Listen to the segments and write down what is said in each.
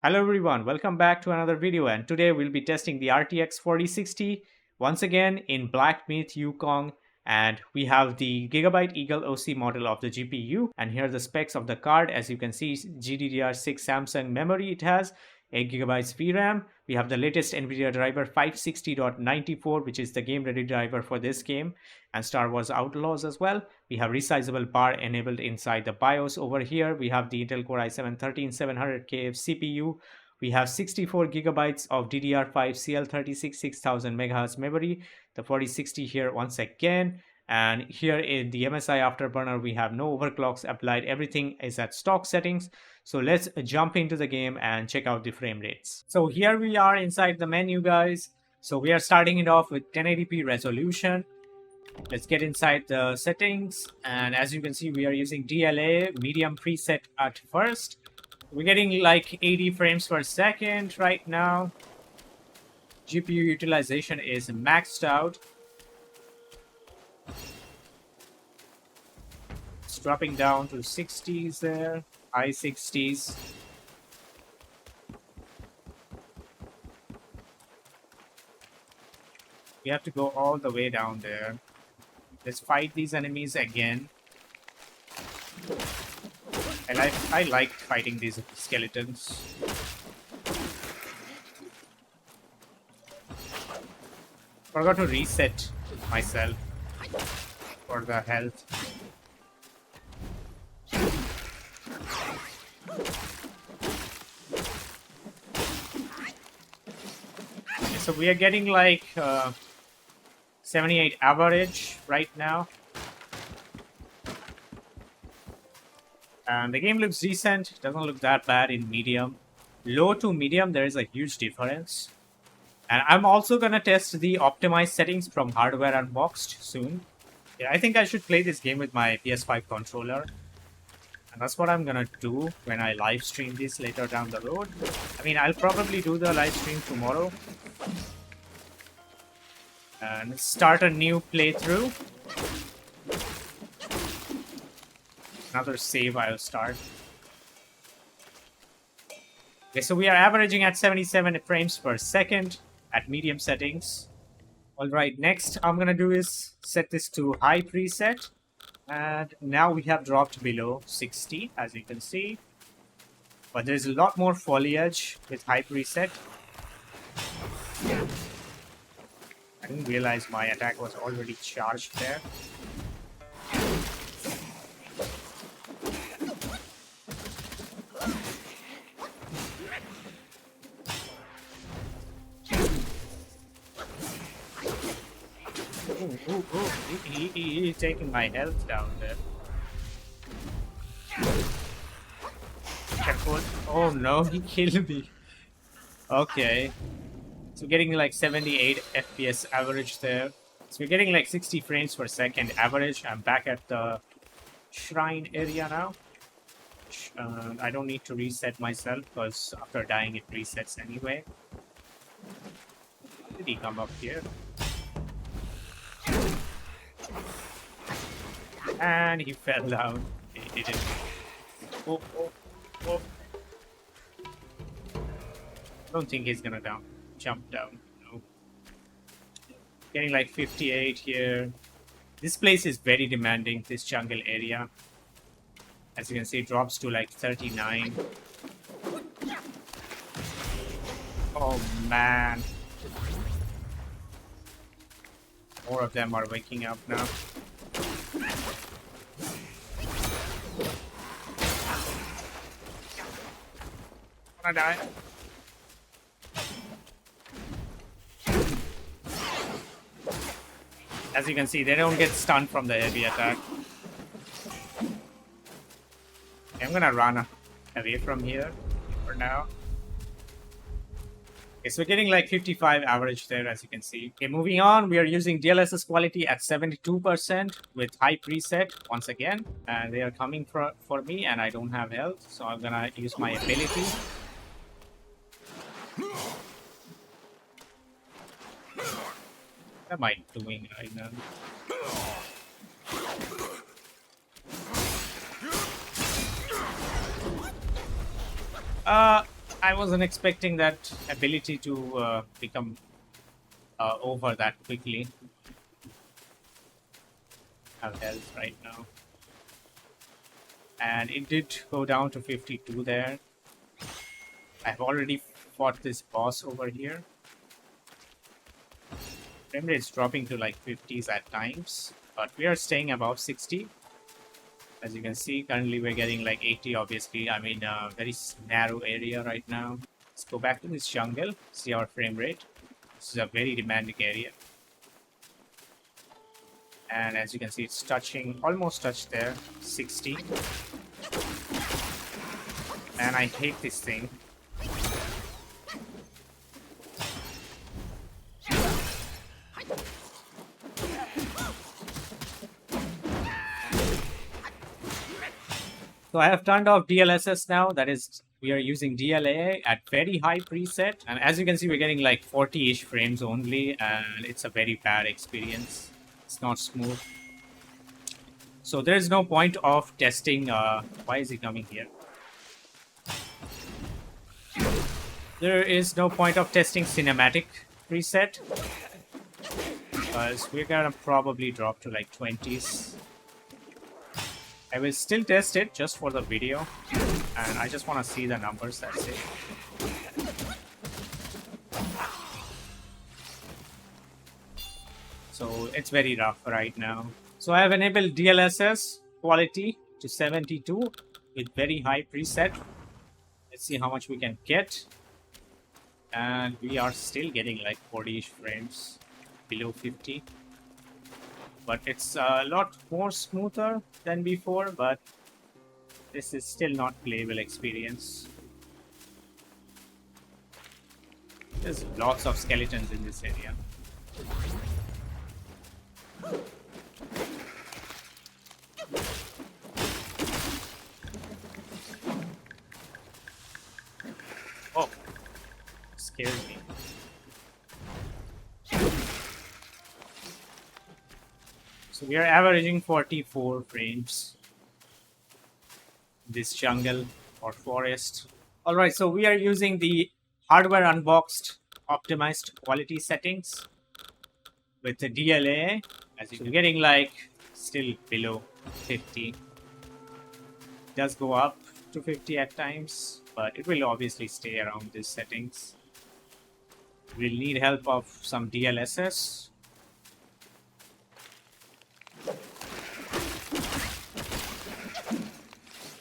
Hello everyone, welcome back to another video, and today we'll be testing the RTX 4060 once again in Black Myth Wukong, and we have the Gigabyte Eagle OC model of the GPU, and here are the specs of the card. As you can see, GDDR6 Samsung memory it has, 8 GB VRAM. We have the latest NVIDIA driver 560.94, which is the game ready driver for this game, and Star Wars Outlaws as well. We have resizable bar enabled inside the BIOS. Over here we have the Intel Core i7-13700K CPU. We have 64 gigabytes of DDR5 CL36 6000 MHz memory, the 4060 here once again. And here in the MSI Afterburner, we have no overclocks applied. Everything is at stock settings. So let's jump into the game and check out the frame rates. So here we are inside the menu, guys. So we are starting it off with 1080p resolution. Let's get inside the settings, and as you can see, we are using DLAA medium preset at first. We're getting like 80 frames per second right now. GPU utilization is maxed out. It's dropping down to 60s there, high 60s. We have to go all the way down there. Let's fight these enemies again. I like fighting these skeletons. Forgot to reset myself for the health. Okay, so we are getting like 78 average right now, and the game looks decent. Doesn't look that bad in medium. Low to medium, there is a huge difference. And I'm also gonna test the optimized settings from Hardware Unboxed soon. Yeah, I think I should play this game with my PS5 controller, and that's what I'm gonna do when I live stream this later down the road. I mean, I'll probably do the live stream tomorrow and start a new playthrough. Another save I'll start. Okay, so we are averaging at 77 frames per second at medium settings. Alright, next I'm gonna do is set this to high preset. And now we have dropped below 60, as you can see. But there's a lot more foliage with high preset. I didn't realize my attack was already charged there. Ooh. He's taking my health down there. Careful. Oh no, he killed me. Okay. So getting like 78 FPS average there. So we're getting like 60 frames per second average. I'm back at the shrine area now. I don't need to reset myself because after dying it resets anyway. Did he come up here? And he fell down. He didn't. Oh. I don't think he's gonna jump down. No. Getting like 58 here. This place is very demanding, this jungle area. As you can see, it drops to like 39. Oh man. More of them are waking up now. I'm gonna die. As you can see, they don't get stunned from the heavy attack. I'm gonna run away from here for now. Okay, so we're getting like 55 average there, as you can see. Okay, moving on, we are using DLSS quality at 72% with high preset once again. And they are coming for me, and I don't have health, so I'm gonna use my ability. What am I doing right now? I wasn't expecting that ability to become over that quickly. Have health right now. And it did go down to 52 there. I've already fought this boss over here. Frame rate's dropping to like 50s at times, but we are staying above 60. As you can see, currently we're getting like 80, obviously. I'm in a very narrow area right now. Let's go back to this jungle, see our frame rate. This is a very demanding area. And as you can see, it's touching, almost touched there, 60. And I hate this thing. So I have turned off DLSS now. That is, we are using DLAA at very high preset. And as you can see, we're getting like 40-ish frames only. And it's a very bad experience. It's not smooth. So there's no point of testing. Why is he coming here? There is no point of testing cinematic preset. Because we're gonna probably drop to like 20s. I will still test it just for the video, and I just want to see the numbers, that's it. So it's very rough right now. So I have enabled DLSS quality to 72 with very high preset. Let's see how much we can get. And we are still getting like 40-ish frames below 50. But it's a lot more smoother than before, but this is still not playable experience. There's lots of skeletons in this area. Oh, scares me. So we are averaging 44 frames. This jungle or forest. Alright, so we are using the hardware unboxed optimized quality settings with the DLAA. As you're getting like still below 50. It does go up to 50 at times, but it will obviously stay around these settings. We'll need help of some DLSS.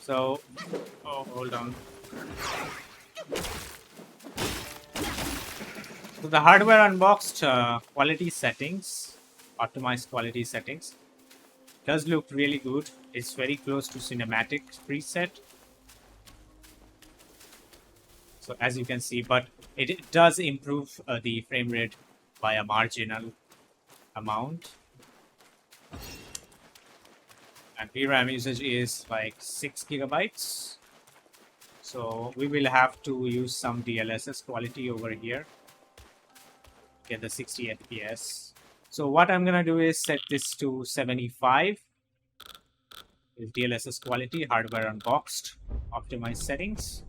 So, oh, hold on. So the hardware unboxed quality settings, optimized quality settings, does look really good. It's very close to cinematic preset. So as you can see, but it does improve the frame rate by a marginal amount. And VRAM usage is like 6 gigabytes. So we will have to use some DLSS quality over here. Get the 60 FPS. So what I'm gonna do is set this to 75 with DLSS quality, hardware unboxed, optimized settings,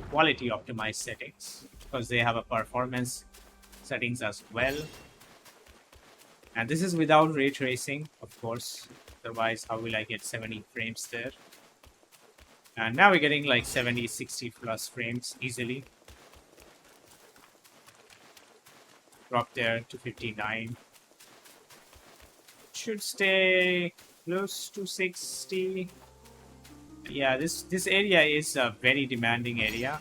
quality optimized settings, because they have a performance settings as well. And this is without ray tracing, of course. Otherwise, how will I get 70 frames there? And now we're getting like 70, 60 plus frames easily. Drop there to 59. Should stay close to 60. Yeah, this area is a very demanding area.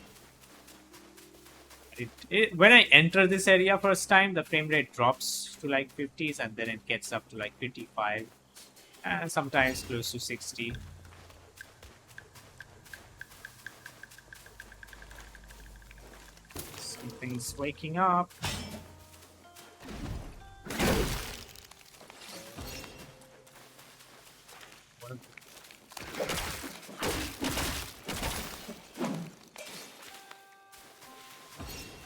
When I enter this area first time, the frame rate drops to like 50s and then it gets up to like 55 and sometimes close to 60. Something's waking up.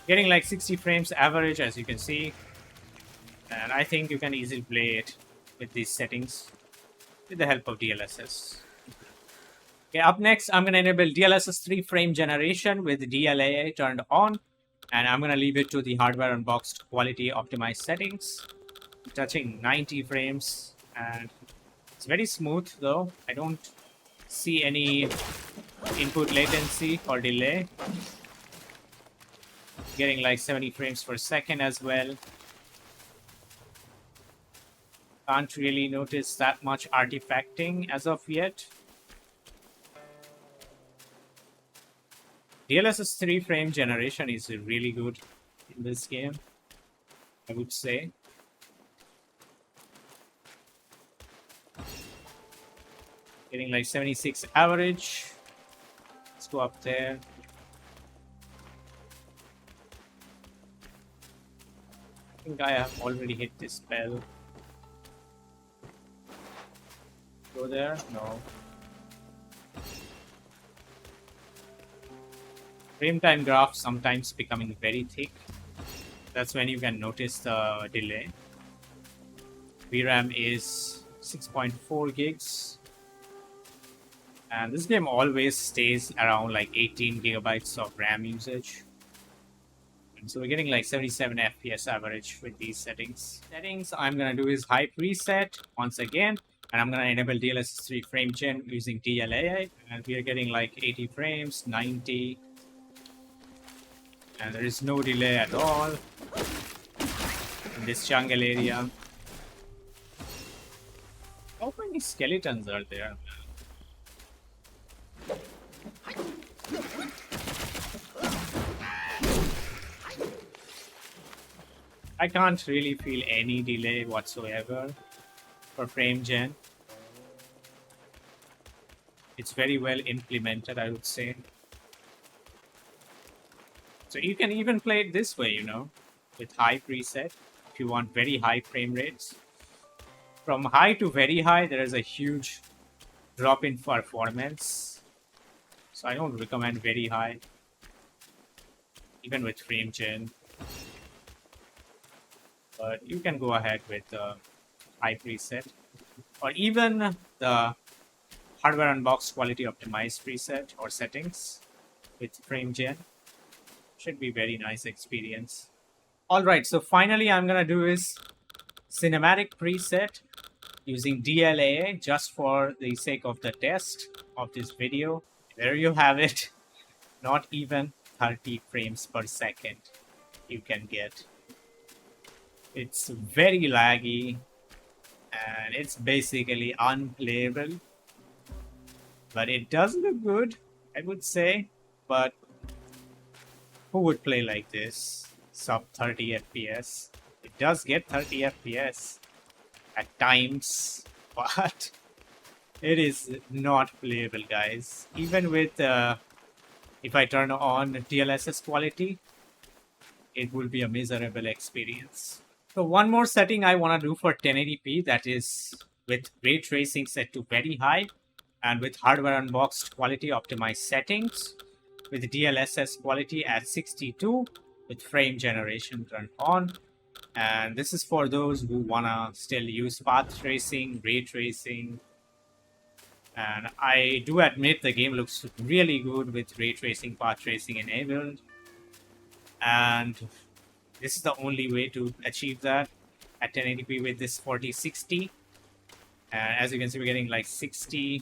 Getting like 60 frames average, as you can see, and I think you can easily play it with these settings with the help of DLSS. Okay, up next, I'm going to enable DLSS 3 frame generation with DLAA turned on. And I'm going to leave it to the hardware unboxed quality optimized settings. Touching 90 frames. And it's very smooth though. I don't see any input latency or delay. Getting like 70 frames per second as well. Can't really notice that much artifacting as of yet. DLSS 3 frame generation is really good in this game, I would say. Getting like 76 average. Let's go up there. I think I have already hit this bell. Go there? No. Frame time graph sometimes becoming very thick. That's when you can notice the delay. VRAM is 6.4 gigs. And this game always stays around like 18 gigabytes of RAM usage. And so we're getting like 77 FPS average with these settings. Settings I'm gonna do is high preset once again. And I'm gonna enable DLSS 3 frame gen using DLAA. And we are getting like 80 frames, 90. And there is no delay at all in this jungle area. How many skeletons are there? I can't really feel any delay whatsoever for frame gen. It's very well implemented, I would say. So you can even play it this way, you know, with high preset if you want very high frame rates. From high to very high, there is a huge drop in performance. So I don't recommend very high, even with frame gen. But you can go ahead with high preset, or even the hardware unboxed quality optimized preset or settings with frame gen. Should be very nice experience. All right, so finally I'm gonna do is cinematic preset using DLAA just for the sake of the test of this video. There you have it. Not even 30 frames per second you can get. It's very laggy and it's basically unplayable, but it does look good, I would say. But who would play like this? Sub 30 FPS. It does get 30 FPS at times, but it is not playable, guys. Even with if I turn on DLSS quality, it will be a miserable experience. So one more setting I want to do for 1080p, that is with ray tracing set to very high and with hardware unboxed quality optimized settings with DLSS quality at 62 with frame generation turned on. And this is for those who want to still use path tracing, ray tracing. And I do admit the game looks really good with ray tracing, path tracing enabled. And this is the only way to achieve that at 1080p with this 4060. And as you can see, we're getting like 60,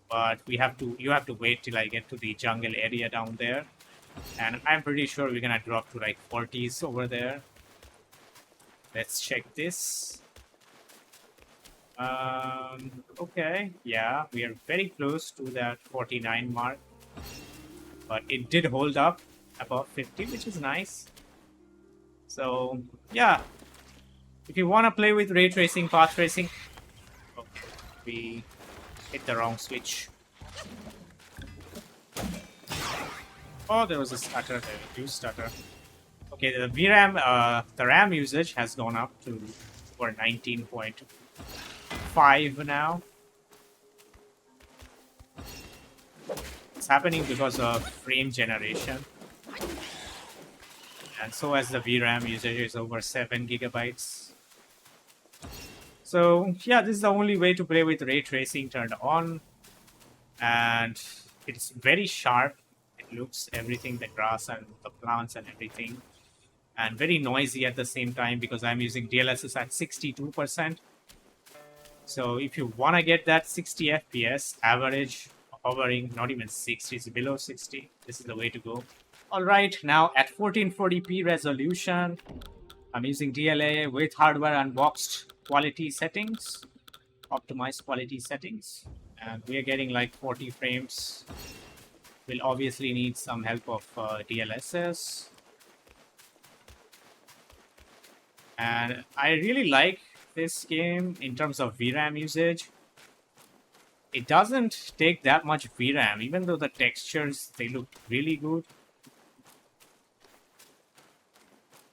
but you have to wait till I get to the jungle area down there. And I'm pretty sure we're gonna drop to like 40s over there. Let's check this. Okay, yeah, we are very close to that 49 mark, but it did hold up above 50, which is nice. So yeah, if you want to play with ray tracing, path tracing, okay, we hit the wrong switch. Oh, there was a stutter there, huge stutter. Okay, the VRAM, the RAM usage has gone up to for 19.5 now. It's happening because of frame generation. And so as the VRAM usage is over 7 gigabytes. So yeah, this is the only way to play with ray tracing turned on. and it's very sharp. It looks everything, the grass and the plants and everything, and very noisy at the same time because I'm using DLSS at 62%. So if you want to get that 60 FPS average, hovering not even 60, it's below 60, this is the way to go. All right, now at 1440p resolution, I'm using DLAA with hardware unboxed quality settings, optimized quality settings, and we are getting like 40 frames. We'll obviously need some help of DLSS. And I really like this game in terms of VRAM usage. It doesn't take that much VRAM, even though the textures, they look really good.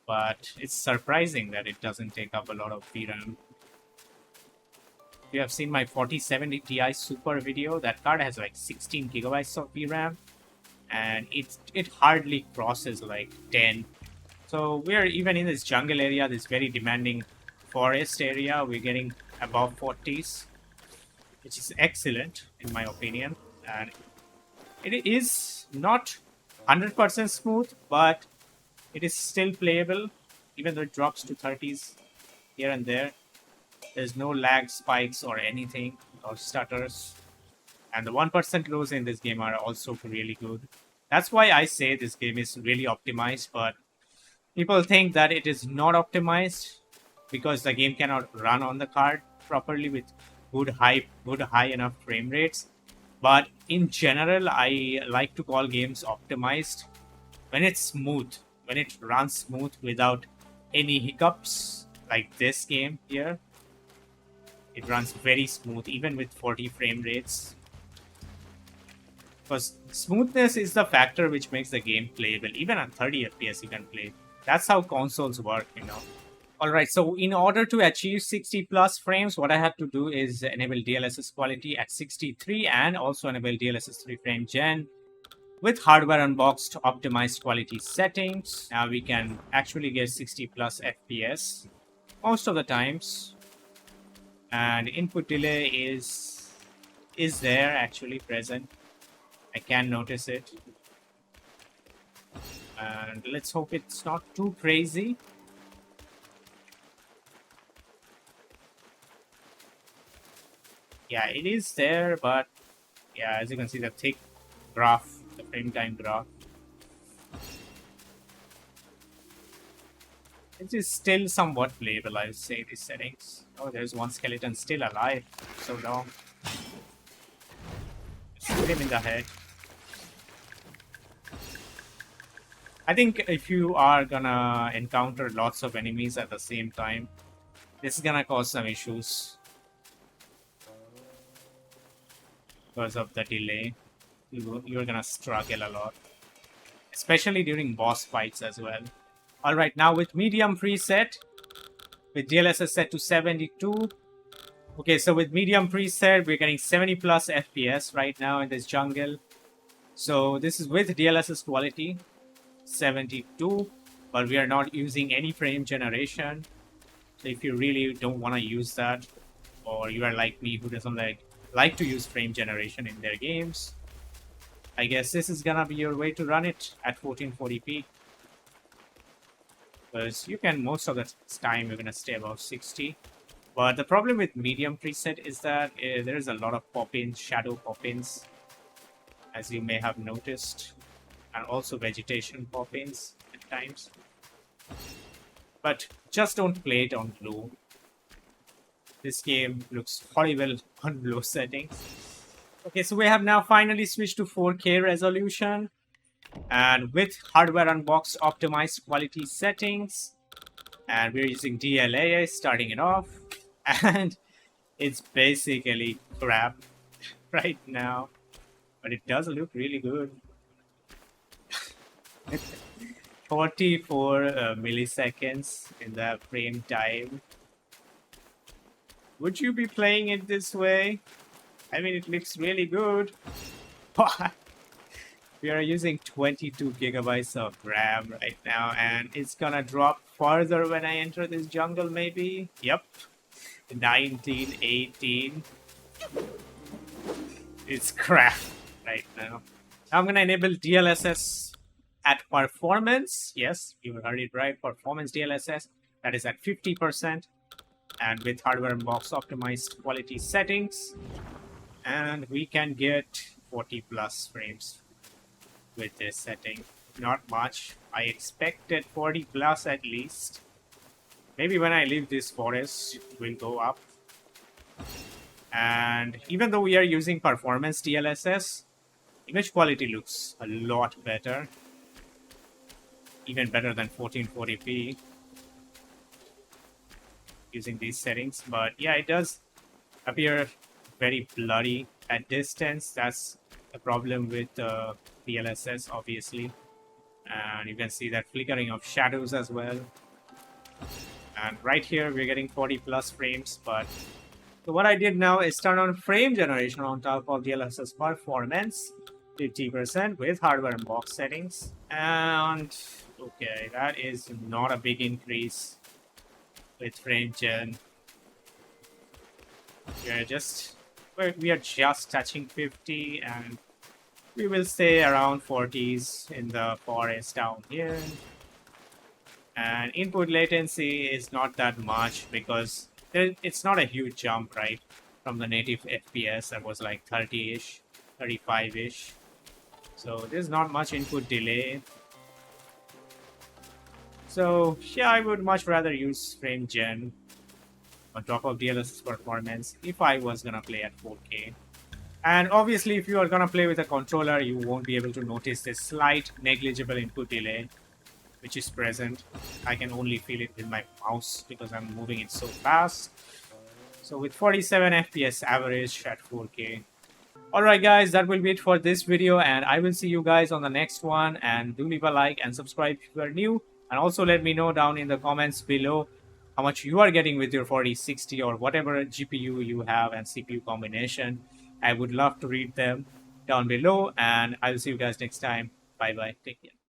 But it's surprising that it doesn't take up a lot of VRAM. If you have seen my 4070 Ti Super video, that card has like 16 gigabytes of VRAM, and it hardly crosses like 10. So we're even in this jungle area, this very demanding forest area, we're getting above 40s, which is excellent in my opinion. And it is not 100% smooth, but it is still playable, even though it drops to 30s here and there. There's no lag spikes or anything, or stutters. And the 1% lows in this game are also really good. That's why I say this game is really optimized, but people think that it is not optimized because the game cannot run on the card properly with good high enough frame rates. But in general, I like to call games optimized when it's smooth, when it runs smooth without any hiccups, like this game here. It runs very smooth, even with 40 frame rates. Because smoothness is the factor which makes the game playable. Even at 30 FPS you can play. That's how consoles work, you know. Alright, so in order to achieve 60 plus frames, what I have to do is enable DLSS quality at 63 and also enable DLSS 3 frame gen with hardware unboxed optimized quality settings. Now we can actually get 60 plus FPS most of the times. And input delay is there actually present. I can notice it. And let's hope it's not too crazy. Yeah, it is there, but yeah, as you can see, the thick graph, the frame time graph, it is still somewhat playable, I would say, these settings. Oh, there's one skeleton still alive. So long. Shoot him in the head. I think if you are gonna encounter lots of enemies at the same time, this is gonna cause some issues because of the delay. You're gonna struggle a lot, especially during boss fights as well. Alright, now with medium preset, with DLSS set to 72. Okay, so with medium preset, we're getting 70 plus FPS right now in this jungle. So this is with DLSS quality, 72, but we are not using any frame generation. So if you really don't want to use that, or you are like me who doesn't like to use frame generation in their games, I guess this is gonna be your way to run it at 1440p. Because you can, most of the time you're gonna stay above 60. But the problem with medium preset is that there is a lot of pop-ins, shadow pop-ins, as you may have noticed, and also vegetation pop-ins at times. But just don't play it on low. This game looks horrible on low settings. Okay, so we have now finally switched to 4K resolution, and with hardware unboxed optimized quality settings, and we're using DLAA starting it off, and it's basically crap right now, but it does look really good. 44 milliseconds in the frame time. Would you be playing it this way? I mean, it looks really good. We are using 22 gigabytes of RAM right now, and it's gonna drop further when I enter this jungle, maybe? Yep. 19, 18. it's crap right now. I'm gonna enable DLSS at performance. Yes, you heard it right. Performance DLSS. That is at 50%, and with hardware and box optimized quality settings, and we can get 40 plus frames with this setting. Not much. I expected 40 plus at least. Maybe when I leave this forest, it will go up. And even though we are using performance DLSS, image quality looks a lot better. Even better than 1440p using these settings. But yeah, it does appear very blurry at distance. That's the problem with DLSS, obviously. And you can see that flickering of shadows as well. And right here, we're getting 40 plus frames. But so what I did now is turn on frame generation on top of DLSS performance, 50% with hardware and box settings. And okay, that is not a big increase with frame gen. We are just touching 50, and we will stay around 40s in the forest down here. And input latency is not that much because it's not a huge jump, right? From the native FPS that was like 30-ish, 35-ish. So there's not much input delay. So yeah, I would much rather use frame gen on top of DLSS performance if I was gonna play at 4K. And obviously, if you are gonna play with a controller, you won't be able to notice this slight negligible input delay which is present. I can only feel it with my mouse because I'm moving it so fast. So with 47 FPS average at 4K. Alright guys, that will be it for this video, and I will see you guys on the next one. And do leave a like and subscribe if you are new. And also let me know down in the comments below how much you are getting with your 4060 or whatever GPU you have and CPU combination. I would love to read them down below, and I will see you guys next time. Bye bye. Take care.